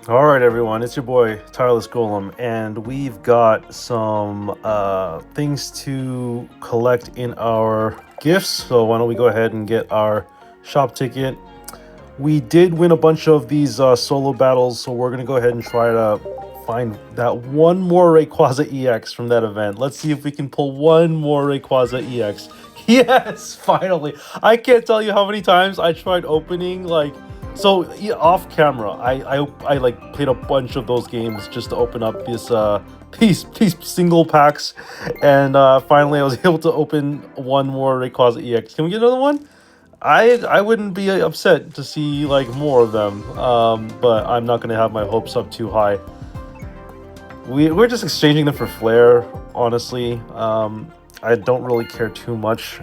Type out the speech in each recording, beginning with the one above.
All right, everyone, it's your boy Tireless Golem, and we've got some things to collect in our gifts. So why don't we go ahead and get our shop ticket? We did win a bunch of these solo battles, so we're gonna go ahead and try to find that one more Rayquaza EX from that event. Let's see if we can pull one more Rayquaza EX. Yes, finally! I can't tell you how many times I tried opening so yeah, off camera. I like played a bunch of those games just to open up this these single packs, and finally I was able to open one more Rayquaza EX. Can we get another one? I wouldn't be upset to see like more of them, but I'm not gonna have my hopes up too high. We're just exchanging them for flair, honestly. I don't really care too much.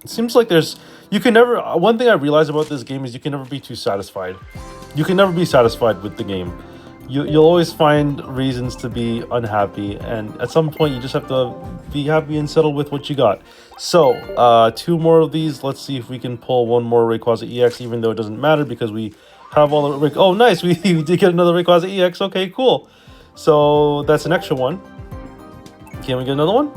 It seems like there's you can never. One thing I realize about this game is you can never be too satisfied. You can never be satisfied with the game. You'll always find reasons to be unhappy, and at some point you just have to be happy and settle with what you got. So, two more of these. Let's see if we can pull one more Rayquaza EX, even though it doesn't matter because we have all the Oh, nice! We did get another Rayquaza EX. Okay, cool. So that's an extra one. Can we get another one?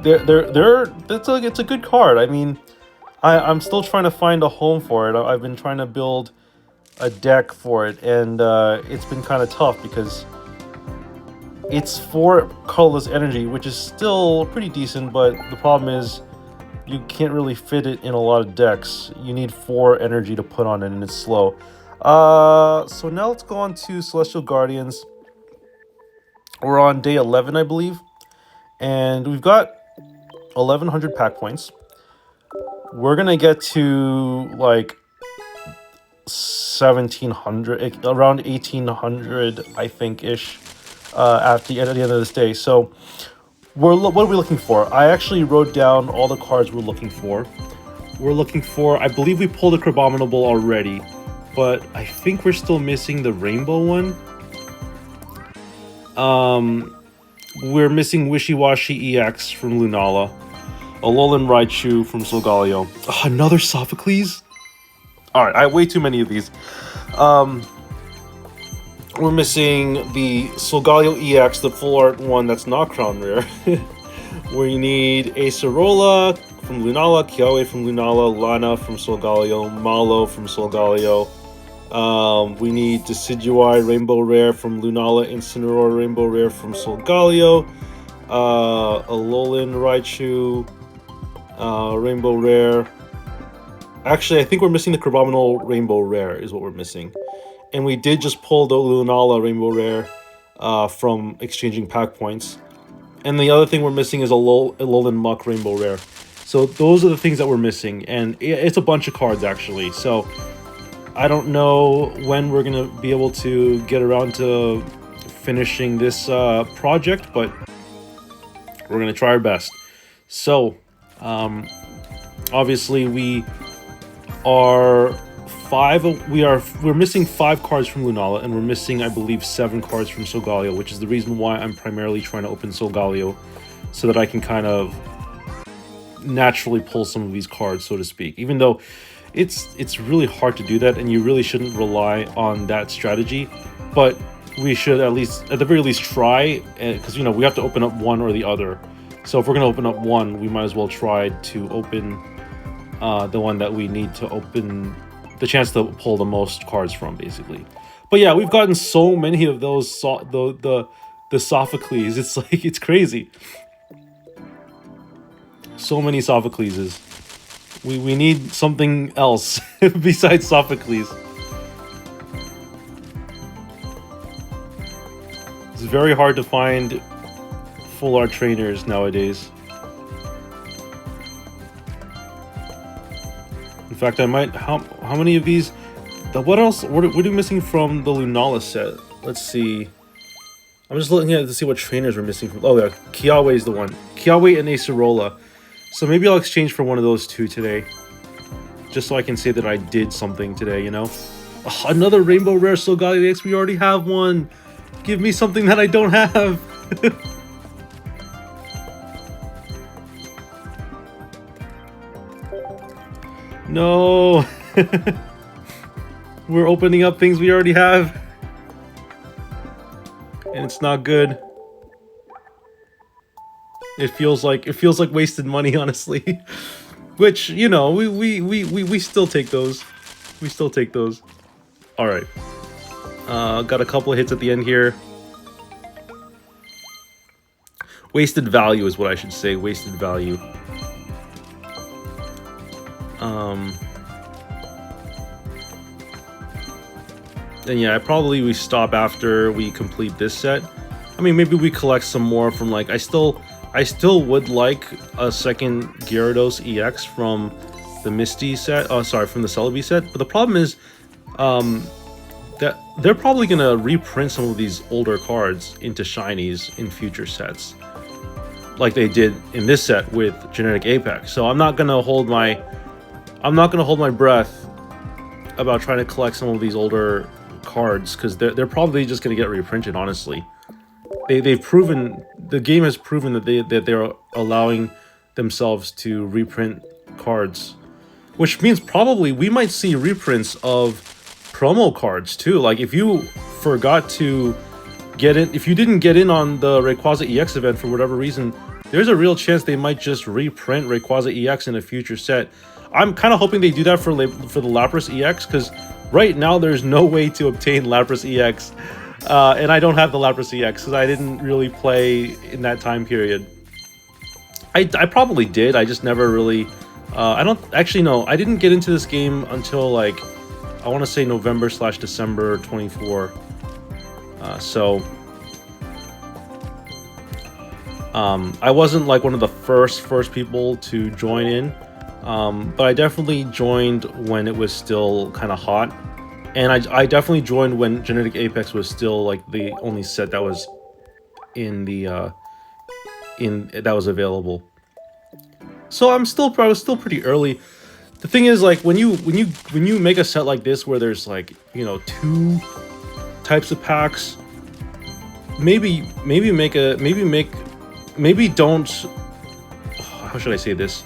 It's a good card. I mean, I'm still trying to find a home for it. I've been trying to build a deck for it, and it's been kind of tough because it's for colorless energy, which is still pretty decent, but the problem is you can't really fit it in a lot of decks. You need 4 energy to put on it, and it's slow. So now let's go on to Celestial Guardians. We're on day 11, I believe, and we've got 1100 pack points. We're gonna get to like 1700, around 1800, I think ish, at the end of this day. So what are we looking for? I actually wrote down all the cards we're looking for. We're looking for, I believe we pulled a Crabominable already, but I think we're still missing the rainbow one. We're missing Wishy-Washy EX from Lunala, Alolan Raichu from Solgaleo. Oh, another Sophocles? Alright, I have way too many of these. We're missing the Solgaleo EX, the full art one that's not Crown Rare. We need Acerola from Lunala, Kiawe from Lunala, Lana from Solgaleo, Malo from Solgaleo. We need Decidueye Rainbow Rare from Lunala, Incineroar Rainbow Rare from Solgaleo, Alolan Raichu Rainbow Rare. Actually, I think we're missing the Crabominable Rainbow Rare is what we're missing. And we did just pull the Lunala Rainbow Rare from exchanging pack points. And the other thing we're missing is a Alolan Muck Rainbow Rare. So those are the things that we're missing. And it's a bunch of cards, actually. So I don't know when we're going to be able to get around to finishing this project, but we're going to try our best. So, obviously we're missing 5 cards from Lunala, and we're missing, I believe, 7 cards from Solgaleo, which is the reason why I'm primarily trying to open Solgaleo, so that I can kind of naturally pull some of these cards, so to speak. Even though it's really hard to do that, and you really shouldn't rely on that strategy, but we should at the very least try, because we have to open up one or the other. So if we're going to open up one, we might as well try to open the one that we need to open, the chance to pull the most cards from, basically. But yeah, we've gotten so many of those the Sophocles. It's like, it's crazy. So many Sophocleses. We need something else besides Sophocles. It's very hard to find full art trainers nowadays. In fact, I might. How many of these? What else? What are we missing from the Lunala set? Let's see. I'm just looking at it to see what trainers we're missing from. Oh, yeah, Kiawe is the one. Kiawe and Acerola. So maybe I'll exchange for one of those two today, just so I can say that I did something today. Oh, another Rainbow Rare Solgaleo EX. We already have one. Give me something that I don't have. No. We're opening up things we already have. And it's not good. It feels like wasted money, honestly. Which, you know, we still take those. We still take those. Alright. Got a couple of hits at the end here. Wasted value is what I should say. Wasted value. And yeah, we stop after we complete this set. I mean, maybe we collect some more from like... I still would like a second Gyarados EX from the Misty set. Oh, sorry, from the Celebi set. But the problem is that they're probably gonna reprint some of these older cards into shinies in future sets, like they did in this set with Genetic Apex. So I'm not gonna hold my breath about trying to collect some of these older cards, because they're probably just gonna get reprinted. Honestly, they've proven, the game has proven that they're allowing themselves to reprint cards, which means probably we might see reprints of promo cards too. Like if you forgot to get in, if you didn't get in on the Rayquaza EX event for whatever reason, there's a real chance they might just reprint Rayquaza EX in a future set. I'm kind of hoping they do that for the Lapras EX, because right now there's no way to obtain Lapras EX, and I don't have the Lapras EX because I didn't really play in that time period. I probably did, I just never really... I don't actually know. I didn't get into this game until like, I want to say November/December 24. I wasn't like one of the first people to join in, but I definitely joined when it was still kind of hot, and I definitely joined when Genetic Apex was still like the only set that was in the that was available. So I was still pretty early. The thing is, like, when you make a set like this where there's like, you know, 2 types of packs, maybe don't, how should I say this?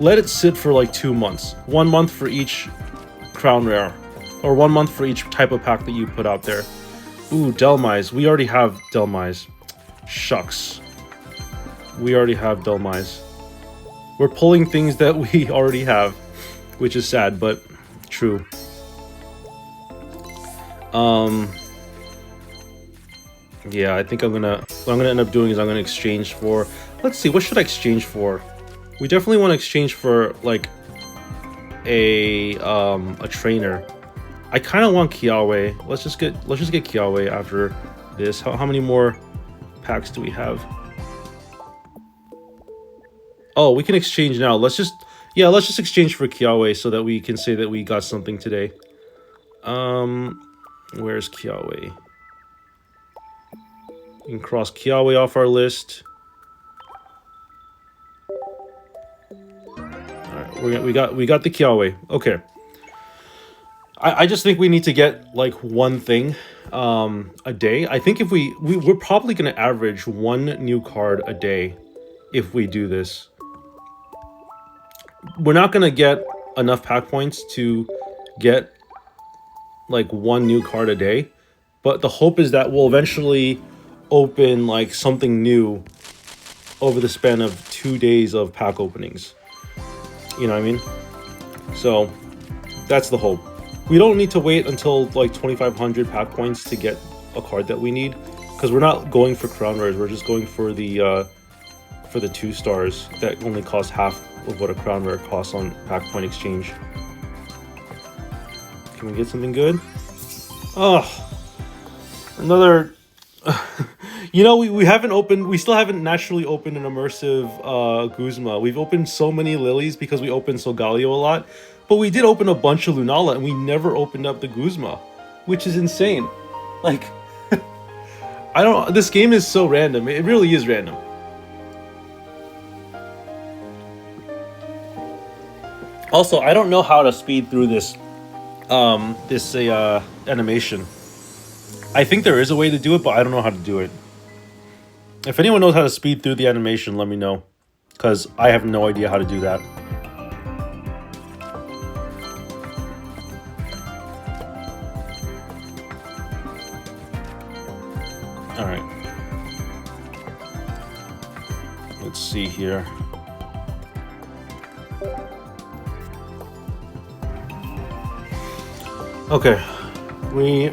Let it sit for like 2 months. 1 month for each Crown Rare, or 1 month for each type of pack that you put out there. Ooh, Dhelmise. We already have Dhelmise. Shucks. We already have Dhelmise. We're pulling things that we already have, which is sad, but true. Yeah, I think what I'm gonna end up doing is I'm gonna exchange for, let's see, what should I exchange for? We definitely want to exchange for like a trainer. I kind of want Kiawe. Let's just get Kiawe after this. How many more packs do we have? Oh, we can exchange now. Let's just exchange for Kiawe so that we can say that we got something today. Where's Kiawe? We can cross Kiawe off our list. Alright, we got the Kiawe. Okay. I just think we need to get like one thing a day. I think if we're probably gonna average 1 new card a day if we do this. We're not gonna get enough pack points to get like 1 new card a day, but the hope is that we'll eventually open like something new over the span of 2 days of pack openings. You know what I mean? So that's the hope. We don't need to wait until like 2,500 pack points to get a card that we need, because we're not going for Crown Rares. We're just going for the 2 stars that only cost half of what a Crown Rare costs on pack point exchange. Can we get something good? Oh, another. You know, we still haven't naturally opened an immersive Guzma. We've opened so many Lilies because we opened Solgaleo a lot, but we did open a bunch of Lunala and we never opened up the Guzma, which is insane. Like, this game is so random. It really is random. Also, I don't know how to speed through this animation. I think there is a way to do it, but I don't know how to do it. If anyone knows how to speed through the animation, let me know, because I have no idea how to do that. All right. Let's see here. Okay, we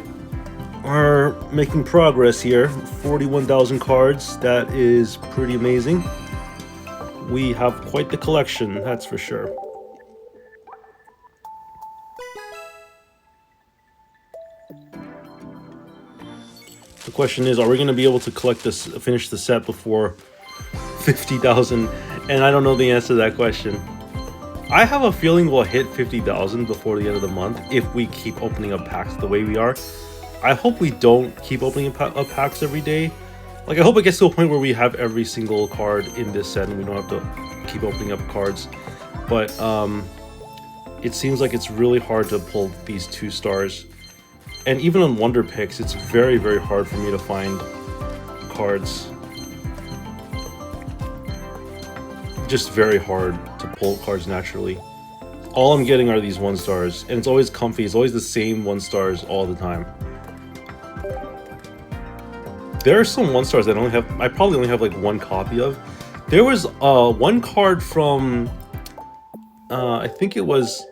are making progress here. 41,000 cards. That is pretty amazing. We have quite the collection, that's for sure. The question is, are we going to be able to collect this, finish the set before 50,000? And I don't know the answer to that question. I have a feeling we'll hit 50,000 before the end of the month if we keep opening up packs the way we are. I hope we don't keep opening up packs every day. Like, I hope it gets to a point where we have every single card in this set and we don't have to keep opening up cards. But it seems like it's really hard to pull these 2 stars. And even on Wonder Picks, it's very, very hard for me to find cards. Just very hard to pull cards naturally. All I'm getting are these 1 stars, and it's always comfy. It's always the same 1 stars all the time. There are some 1 stars that I probably only have like 1 copy of. There was 1 card from I think it was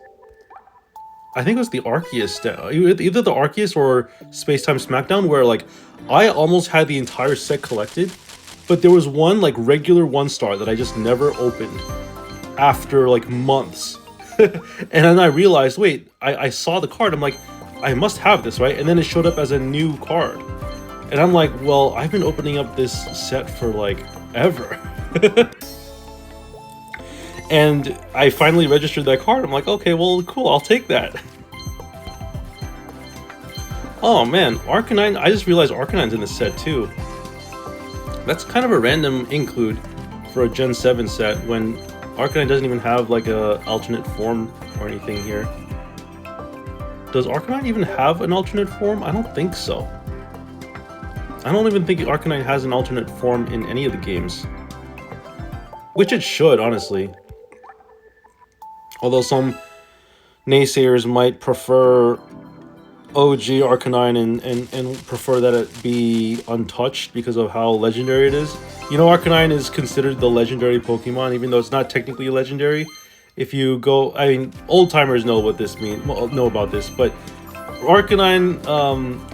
the Arceus, either the Arceus or Space Time Smackdown, where like I almost had the entire set collected, but there was one like regular 1 star that I just never opened after like months. And then I realized, wait, I saw the card, I'm like, I must have this, right? And then it showed up as a new card. And I'm like, well, I've been opening up this set for like ever. And I finally registered that card. I'm like, okay, well, cool, I'll take that. Oh man, Arcanine, I just realized Arcanine's in the set too. That's kind of a random include for a Gen 7 set when Arcanine doesn't even have like a alternate form or anything here. Does Arcanine even have an alternate form? I don't think so. I don't even think Arcanine has an alternate form in any of the games. Which it should, honestly. Although some naysayers might prefer OG Arcanine and prefer that it be untouched because of how legendary it is. You know, Arcanine is considered the legendary Pokemon, even though it's not technically legendary. If you go, I mean, old timers know what this means, know about this, but Arcanine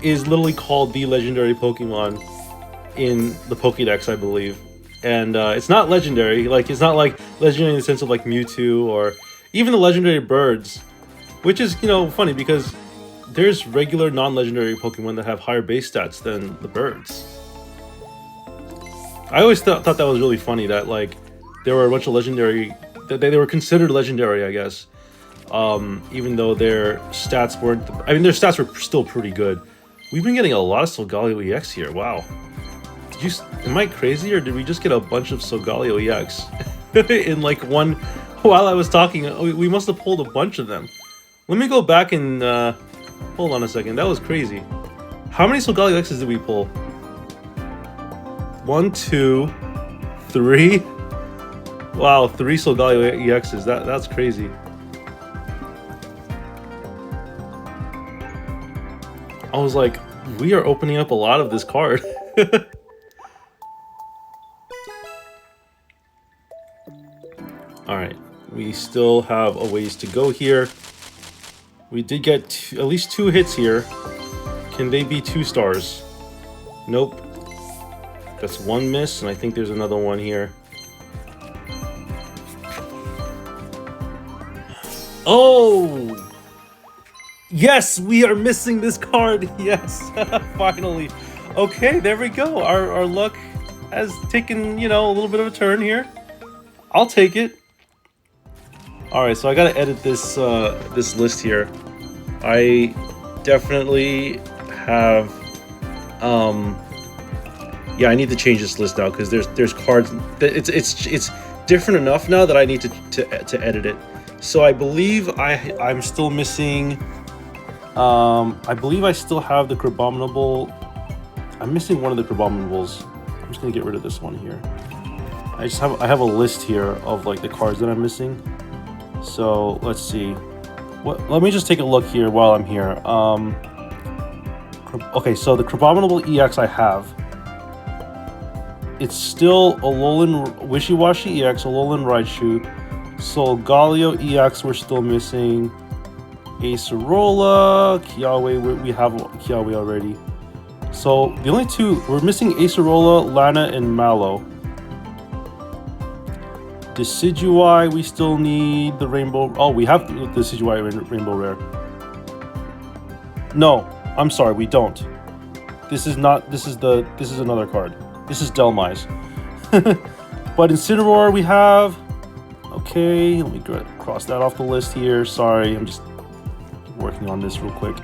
is literally called the legendary Pokemon in the Pokédex, I believe. And it's not legendary, like it's not like legendary in the sense of like Mewtwo or even the legendary birds, which is, you know, funny because there's regular non-legendary Pokemon that have higher base stats than the birds. I always thought that was really funny that like there were a bunch of legendary, that they were considered legendary, I guess, even though their stats weren't. I mean, their stats were still pretty good. We've been getting a lot of Solgaleo EX here. Wow. Am I crazy, or did we just get a bunch of Solgaleo EX in like one? While I was talking, we must have pulled a bunch of them. Let me go back and hold on a second. That was crazy. How many Solgaleo EXs did we pull? 1, 2, 3. Wow, 3 Solgaleo EXs. That's crazy. I was like, we are opening up a lot of this card. Alright, we still have a ways to go here. We did get at least 2 hits here. Can they be 2 stars? Nope. That's 1 miss, and I think there's another one here. Oh! Yes, we are missing this card. Yes, finally. Okay, there we go. Our luck has taken, you know, a little bit of a turn here. I'll take it. All right, so I gotta edit this this list here. I definitely have. Yeah, I need to change this list now because there's cards. It's different enough now that I need to edit it. So I believe I'm still missing. I believe I still have the Crabominable. I'm missing one of the Crabominables. I'm just gonna get rid of this one here. I have a list here of like the cards that I'm missing. So let's see. Let me just take a look here while I'm here. Okay, so the Crabominable EX I have. it's still Alolan Wishy-Washy EX, Alolan Raichu, Solgaleo EX we're still missing, Acerola, Kiawe, we have Kiawe already. So the only two, we're missing Acerola, Lana, and Mallow. Decidueye, we still need the Rainbow, oh, we have the Decidueye Rainbow Rare. No, I'm sorry, we don't. This is another card. This is Delmise. But Incineroar we have. Okay, let me cross that off the list here. Sorry, I'm just working on this real quick.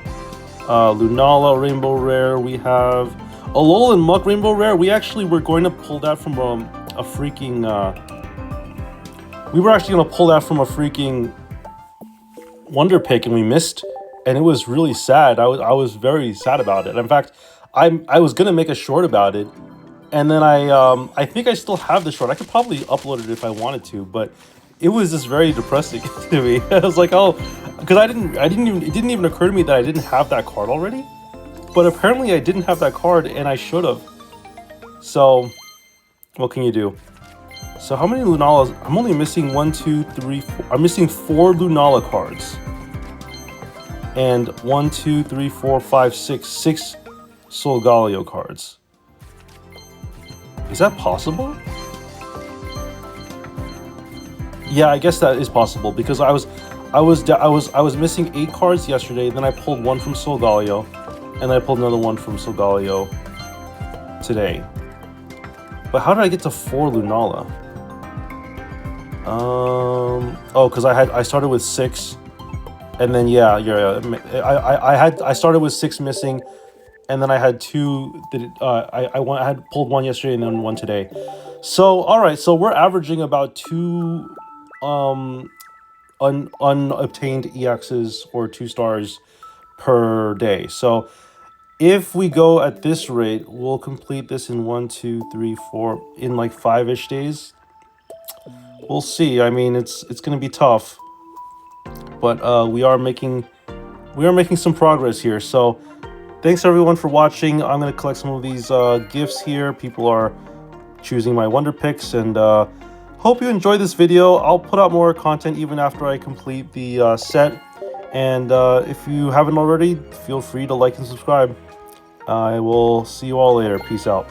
Lunala Rainbow Rare. We have Alolan Muck Rainbow Rare. We actually were going to pull that from a freaking. We were actually going to pull that from a freaking Wonder Pick, and we missed. And it was really sad. I was very sad about it. In fact, I was gonna make a short about it, and then I think I still have the short. I could probably upload it if I wanted to, but it was just very depressing to me. I was like, oh, because it didn't even occur to me that I didn't have that card already. But apparently I didn't have that card, and I should have. So, what can you do? So how many Lunalas? I'm only missing 1, 2, 3, 4. I'm missing 4 Lunala cards. And 1, 2, 3, 4, 5, 6 Solgaleo cards. Is that possible? Yeah, I guess that is possible because I was missing 8 cards yesterday. Then I pulled 1 from Solgaleo, and then I pulled another 1 from Solgaleo today. But how did I get to 4 Lunala? Oh, because I started with 6. And then yeah, I started with 6 missing, and then I had 2 that I had pulled 1 yesterday and then 1 today. So all right, so we're averaging about 2 unobtained EXs or 2 stars per day. So if we go at this rate, we'll complete this in 1, 2, 3, 4 in like 5-ish days. We'll see. I mean, it's gonna be tough. But we are making some progress here. So thanks everyone for watching. I'm gonna collect some of these gifts here. People are choosing my Wonder Picks, and hope you enjoyed this video. I'll put out more content even after I complete the set. And if you haven't already, feel free to like and subscribe. I will see you all later. Peace out.